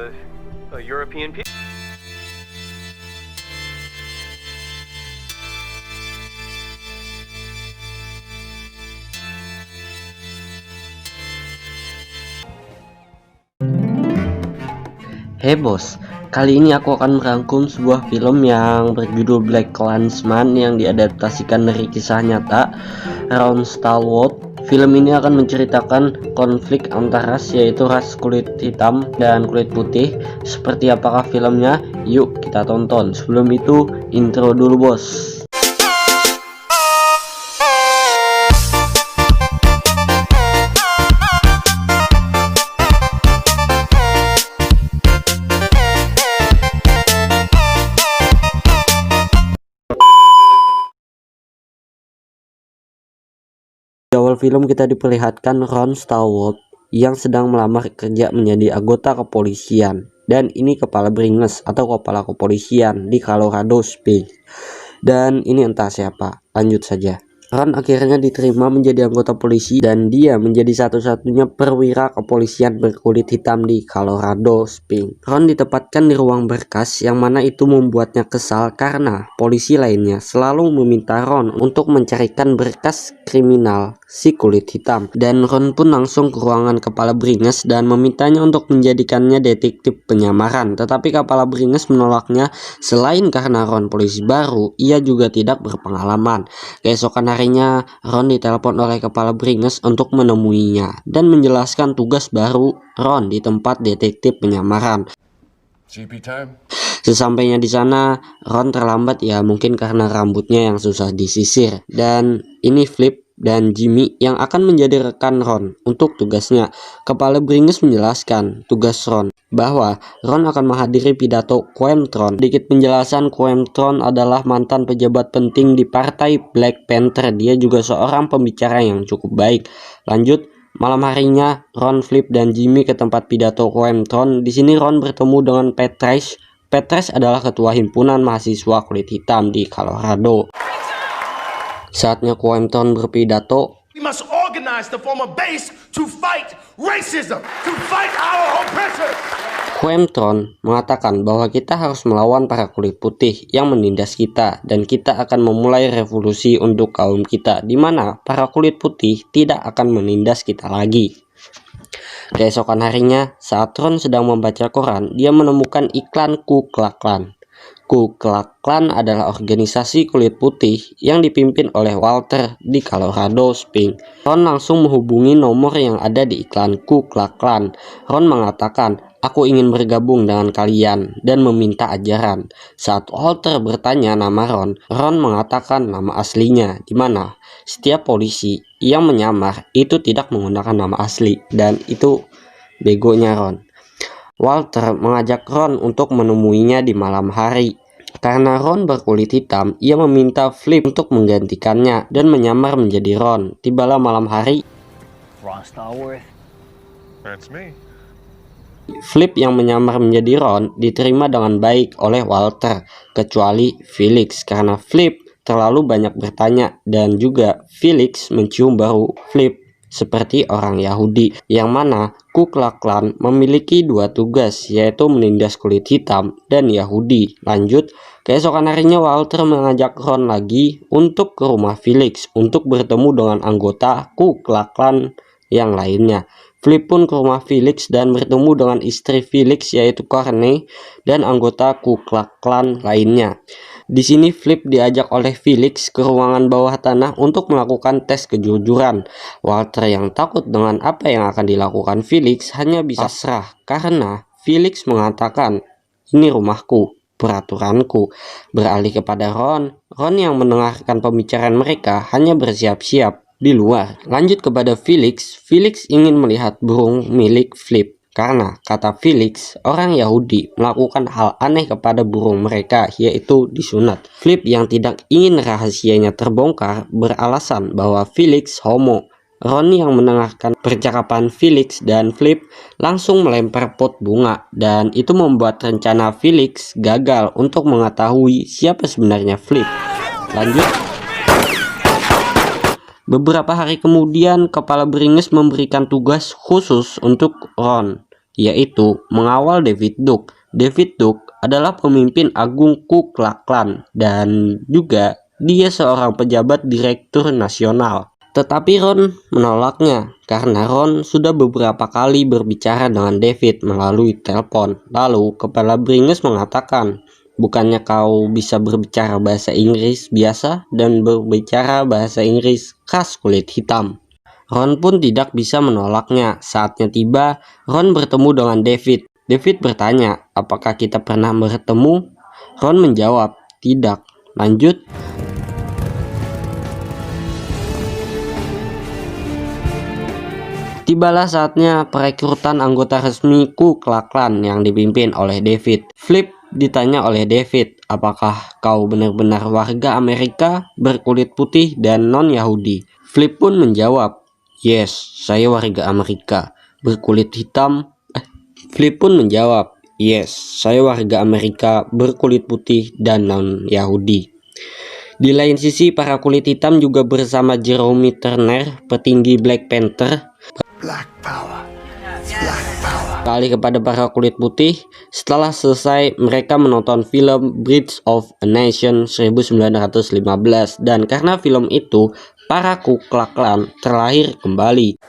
a European people. Hey bos, kali ini aku akan merangkum sebuah film yang berjudul Black Klansman yang diadaptasikan dari kisah nyata Ron Stallworth. Film ini akan menceritakan konflik antar ras, yaitu ras kulit hitam dan kulit putih. Seperti apakah filmnya? Yuk kita tonton. Sebelum itu, intro dulu bos. Di awal film kita diperlihatkan Ron Stallworth yang sedang melamar kerja menjadi anggota kepolisian, dan ini kepala bringes atau kepala kepolisian di Colorado Springs, dan ini entah siapa. Lanjut saja. Ron akhirnya diterima menjadi anggota polisi dan dia menjadi satu-satunya perwira kepolisian berkulit hitam di Colorado Springs. Ron ditempatkan di ruang berkas yang mana itu membuatnya kesal karena polisi lainnya selalu meminta Ron untuk mencarikan berkas kriminal si kulit hitam, dan Ron pun langsung ke ruangan kepala bringes dan memintanya untuk menjadikannya detektif penyamaran. Tetapi kepala bringes menolaknya. Selain karena Ron polisi baru, ia juga tidak berpengalaman. Keesokan harinya Ron ditelepon oleh kepala bringes untuk menemuinya dan menjelaskan tugas baru Ron di tempat detektif penyamaran. GP time. Sesampainya di sana, Ron terlambat, ya mungkin karena rambutnya yang susah disisir. Dan ini Flip dan Jimmy yang akan menjadi rekan Ron untuk tugasnya. Kepala bringes menjelaskan tugas Ron bahwa Ron akan menghadiri pidato Quaimtron. Sedikit penjelasan, Quaimtron adalah mantan pejabat penting di partai Black Panther. Dia juga seorang pembicara yang cukup baik. Lanjut. Malam harinya, Ron, Flip, dan Jimmy ke tempat pidato Quaimtron. Di sini Ron bertemu dengan Petres. Petres adalah ketua himpunan mahasiswa kulit hitam di Colorado. Saatnya Quaimtron berpidato. We must organize to form a base to fight racism, to fight our oppressors. Quaimtron mengatakan bahwa kita harus melawan para kulit putih yang menindas kita, dan kita akan memulai revolusi untuk kaum kita, di mana para kulit putih tidak akan menindas kita lagi. Keesokan harinya, saat Ron sedang membaca koran, dia menemukan iklan Ku Klux Klan. Ku Klux Klan adalah organisasi kulit putih yang dipimpin oleh Walter di Colorado Springs. Ron langsung menghubungi nomor yang ada di iklan Ku Klux Klan. Ron mengatakan, "Aku ingin bergabung dengan kalian," dan meminta ajaran. Saat Walter bertanya nama Ron, Ron mengatakan nama aslinya, di mana setiap polisi yang menyamar itu tidak menggunakan nama asli, dan itu begonya Ron. Walter mengajak Ron untuk menemuinya di malam hari. Karena Ron berkulit hitam, ia meminta Flip untuk menggantikannya dan menyamar menjadi Ron. Tibalah malam hari. Ron Stallworth. That's me. Flip yang menyamar menjadi Ron diterima dengan baik oleh Walter, kecuali Felix karena Flip terlalu banyak bertanya, dan juga Felix mencium bau Flip seperti orang Yahudi, yang mana Ku Klux Klan memiliki dua tugas, yaitu menindas kulit hitam dan Yahudi. Lanjut, keesokan harinya Walter mengajak Ron lagi untuk ke rumah Felix untuk bertemu dengan anggota Ku Klux Klan yang lainnya. Flip pun ke rumah Felix dan bertemu dengan istri Felix, yaitu Courtney, dan anggota Ku Klux Klan lainnya. Di sini Flip diajak oleh Felix ke ruangan bawah tanah untuk melakukan tes kejujuran. Walter yang takut dengan apa yang akan dilakukan Felix hanya bisa pasrah karena Felix mengatakan, "Ini rumahku, peraturanku." Beralih kepada Ron yang mendengarkan pembicaraan mereka hanya bersiap-siap di luar. Lanjut kepada Felix ingin melihat burung milik Flip. Karena, kata Felix, orang Yahudi melakukan hal aneh kepada burung mereka, yaitu disunat. Flip yang tidak ingin rahasianya terbongkar beralasan bahwa Felix homo. Ron yang mendengarkan percakapan Felix dan Flip langsung melempar pot bunga, dan itu membuat rencana Felix gagal untuk mengetahui siapa sebenarnya Flip. Lanjut. Beberapa hari kemudian, kepala bringes memberikan tugas khusus untuk Ron. yaitu mengawal David Duke. David Duke adalah pemimpin agung Ku Klux Klan dan juga dia seorang pejabat direktur nasional. Tetapi Ron menolaknya karena Ron sudah beberapa kali berbicara dengan David melalui telepon. Lalu kepala Bringus mengatakan, bukannya kau bisa berbicara bahasa Inggris biasa dan berbicara bahasa Inggris khas kulit hitam. Ron pun tidak bisa menolaknya. Saatnya tiba, Ron bertemu dengan David. David bertanya, apakah kita pernah bertemu? Ron menjawab, tidak. Lanjut. Tibalah saatnya perekrutan anggota resmi Ku Klux Klan yang dipimpin oleh David. Flip ditanya oleh David, apakah kau benar-benar warga Amerika berkulit putih dan non-Yahudi? Flip pun menjawab, yes, saya warga Amerika berkulit hitam. Flip pun menjawab, yes, saya warga Amerika berkulit putih dan non-Yahudi. Di lain sisi, para kulit hitam juga bersama Jeremy Turner, petinggi Black Panther, Black power. Black power. kali kepada para kulit putih. Setelah selesai, mereka menonton film Bridge of a Nation 1915 dan karena film itu, para Ku Klux Klan terlahir kembali.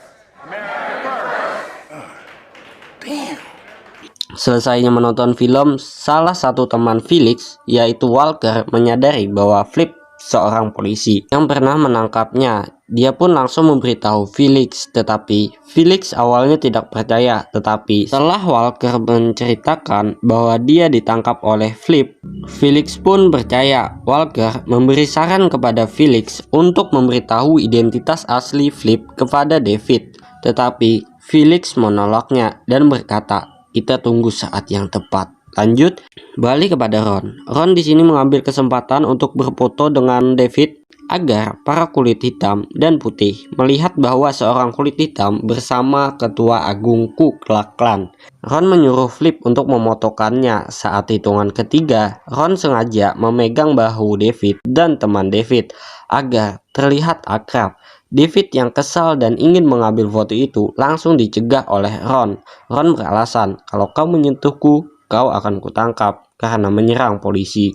Selesainya menonton film, salah satu teman Felix, yaitu Walker, menyadari bahwa Flip seorang polisi yang pernah menangkapnya. Dia pun langsung memberitahu Felix, tetapi Felix awalnya tidak percaya. Tetapi setelah Walker menceritakan bahwa dia ditangkap oleh Flip, Felix pun percaya. Walker memberi saran kepada Felix untuk memberitahu identitas asli Flip kepada David, tetapi Felix menolaknya dan berkata, kita tunggu saat yang tepat. Lanjut, balik kepada Ron. Ron di sini mengambil kesempatan untuk berfoto dengan David agar para kulit hitam dan putih melihat bahwa seorang kulit hitam bersama ketua agung Ku Klux Klan. Ron menyuruh Flip untuk memotokannya. Saat hitungan ketiga, Ron sengaja memegang bahu David dan teman David agar terlihat akrab. David yang kesal dan ingin mengambil foto itu langsung dicegah oleh Ron. Ron beralasan, kalau kau menyentuhku, kau akan kutangkap karena menyerang polisi.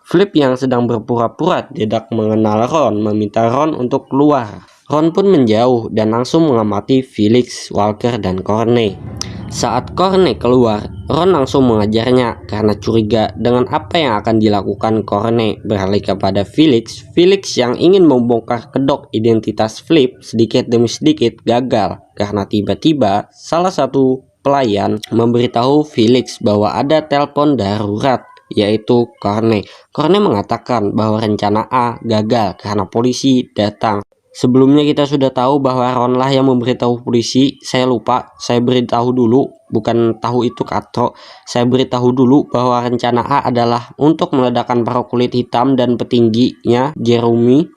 Flip yang sedang berpura-pura tidak mengenal Ron meminta Ron untuk keluar. Ron pun menjauh dan langsung mengamati Felix, Walker, dan Corney. Saat Corney keluar, Ron langsung mengajarnya karena curiga dengan apa yang akan dilakukan Corney. Beralih kepada Felix, Felix yang ingin membongkar kedok identitas Flip sedikit demi sedikit gagal karena tiba-tiba salah satu pelayan memberitahu Felix bahwa ada telepon darurat, yaitu Corney. Corney mengatakan bahwa rencana A gagal karena polisi datang. Sebelumnya kita sudah tahu bahwa Ron lah yang memberitahu polisi. Saya lupa, saya beritahu dulu, bukan tahu itu katro. Saya beritahu dulu bahwa rencana A adalah untuk meledakkan para kulit hitam dan petingginya Jeremy.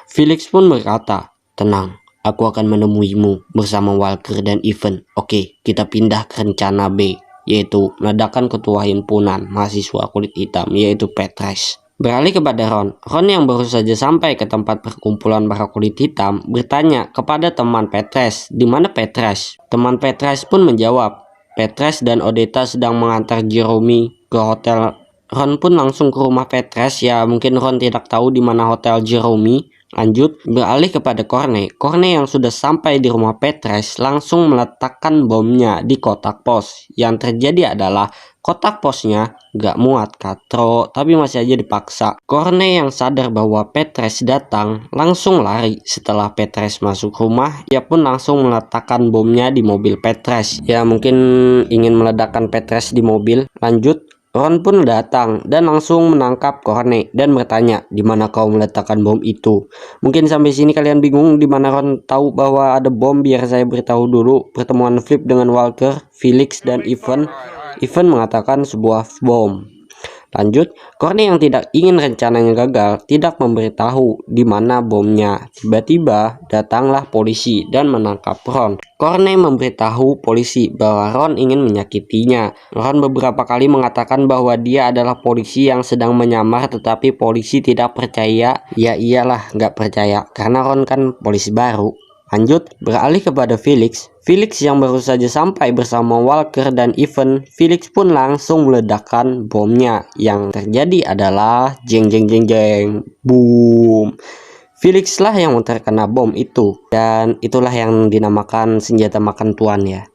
Felix pun berkata, tenang, aku akan menemuimu bersama Walker dan Evan. Oke, kita pindah ke rencana B, yaitu meledakkan ketua himpunan mahasiswa kulit hitam, yaitu Petres. Beralih kepada Ron. Ron yang baru saja sampai ke tempat perkumpulan para kulit hitam bertanya kepada teman Petres, di mana Petres? Teman Petres pun menjawab, Petres dan Odetta sedang mengantar Jeremy ke hotel. Ron pun langsung ke rumah Petres. Ya mungkin Ron tidak tahu di mana hotel Jeremy. Lanjut, beralih kepada Corney. Corney yang sudah sampai di rumah Petres langsung meletakkan bomnya di kotak pos. Yang terjadi adalah kotak posnya gak muat katro, tapi masih aja dipaksa. Corney yang sadar bahwa Petres datang langsung lari. Setelah Petres masuk rumah, ia pun langsung meletakkan bomnya di mobil Petres. Ya mungkin ingin meledakkan Petres di mobil. Lanjut, Ron pun datang dan langsung menangkap Corney dan bertanya, di mana kau meletakkan bom itu? Mungkin sampai sini kalian bingung di mana Ron tahu bahwa ada bom. Biar saya beritahu dulu. Pertemuan Flip dengan Walker, Felix, dan Evan. Evan mengatakan sebuah bom. Lanjut, Corney yang tidak ingin rencananya gagal tidak memberitahu di mana bomnya. Tiba-tiba datanglah polisi dan menangkap Ron. Corney memberitahu polisi bahwa Ron ingin menyakitinya. Ron beberapa kali mengatakan bahwa dia adalah polisi yang sedang menyamar, tetapi polisi tidak percaya. Ya iyalah nggak percaya karena Ron kan polisi baru. Lanjut, beralih kepada Felix. Felix yang baru saja sampai bersama Walker dan Ivan, Felix pun langsung meledakkan bomnya. Yang terjadi adalah jeng jeng jeng jeng, boom. Felix lah yang terkena bom itu, dan itulah yang dinamakan senjata makan tuan ya.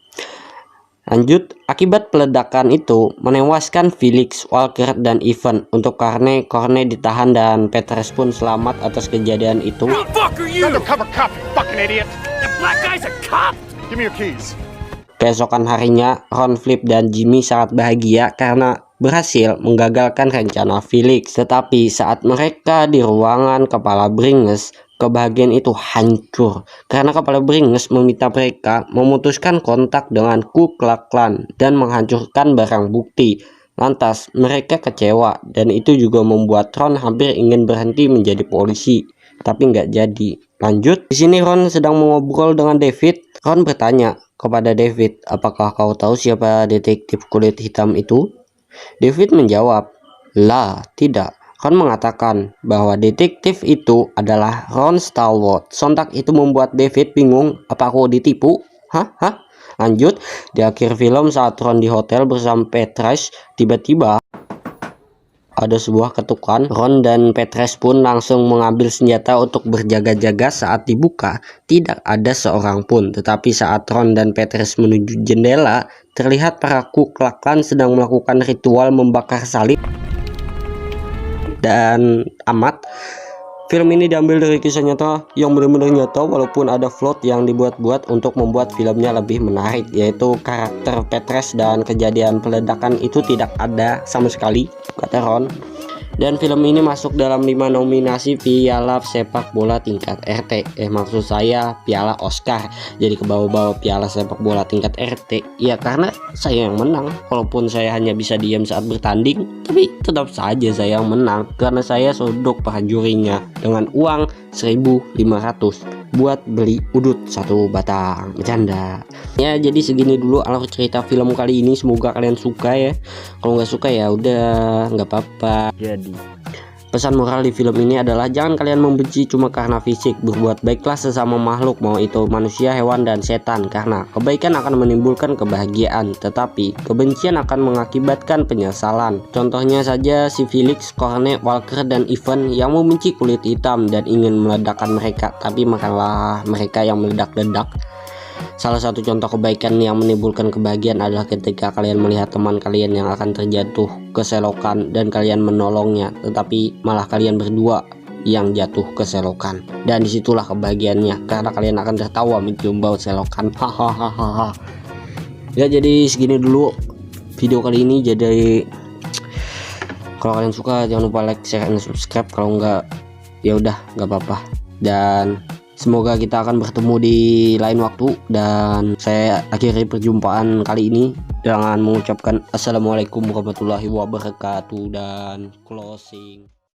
Lanjut, akibat peledakan itu menewaskan Felix, Walker, dan Ivan. Untuk Corney ditahan dan Petres pun selamat atas kejadian itu. Undercover cop, you fucking idiot. The black guy's a cop. Give me your keys. Keesokan harinya, Ron, Flip, dan Jimmy sangat bahagia karena berhasil menggagalkan rencana Felix. Tetapi saat mereka di ruangan Kepala Bringes, kebahagiaan itu hancur karena Kepala Bringes meminta mereka memutuskan kontak dengan Ku Klux Klan dan menghancurkan barang bukti. Lantas mereka kecewa dan itu juga membuat Ron hampir ingin berhenti menjadi polisi, tapi nggak jadi. Lanjut, di sini Ron sedang mengobrol dengan David. Ron bertanya kepada David, apakah kau tahu siapa detektif kulit hitam itu? David menjawab, lah, tidak. Ron mengatakan bahwa detektif itu adalah Ron Stallworth. Sontak itu membuat David bingung, apa aku ditipu? Hah? Lanjut, di akhir film saat Ron di hotel bersama Petres, tiba-tiba ada sebuah ketukan. Ron dan Petres pun langsung mengambil senjata untuk berjaga-jaga. Saat dibuka, tidak ada seorang pun. Tetapi saat Ron dan Petres menuju jendela, terlihat para Ku Klux Klan sedang melakukan ritual membakar salib. Dan amat, film ini diambil dari kisah nyata yang benar-benar nyata, walaupun ada plot yang dibuat-buat untuk membuat filmnya lebih menarik, yaitu karakter Petres dan kejadian peledakan itu tidak ada sama sekali, kata Ron. Dan film ini masuk dalam 5 nominasi piala sepak bola tingkat RT. Maksud saya piala Oscar. Jadi kebawa-bawa piala sepak bola tingkat RT. Ya karena saya yang menang. Walaupun saya hanya bisa diam saat bertanding, tapi tetap saja saya yang menang karena saya sodok para jurinya dengan uang 1.500 buat beli udut 1 batang. Bercanda. Ya, jadi segini dulu alur cerita film kali ini. Semoga kalian suka ya. Kalau nggak suka ya udah, nggak apa-apa. Jadi, pesan moral di film ini adalah jangan kalian membenci cuma karena fisik. Berbuat baiklah sesama makhluk, mau itu manusia, hewan, dan setan, karena kebaikan akan menimbulkan kebahagiaan, tetapi kebencian akan mengakibatkan penyesalan. Contohnya saja si Felix, Corney, Walker, dan Ivan yang membenci kulit hitam dan ingin meledakkan mereka, tapi makanlah mereka yang meledak-ledak. Salah satu contoh kebaikan yang menimbulkan kebahagiaan adalah ketika kalian melihat teman kalian yang akan terjatuh ke selokan dan kalian menolongnya, tetapi malah kalian berdua yang jatuh ke selokan. Dan disitulah kebahagiaannya, karena kalian akan tertawa mencium bau selokan. Hahaha. Ya, jadi segini dulu video kali ini. Jadi kalau kalian suka jangan lupa like, share, dan subscribe. Kalau enggak ya udah, nggak apa-apa. Dan semoga kita akan bertemu di lain waktu. Dan saya akhiri perjumpaan kali ini dengan mengucapkan assalamualaikum warahmatullahi wabarakatuh dan closing.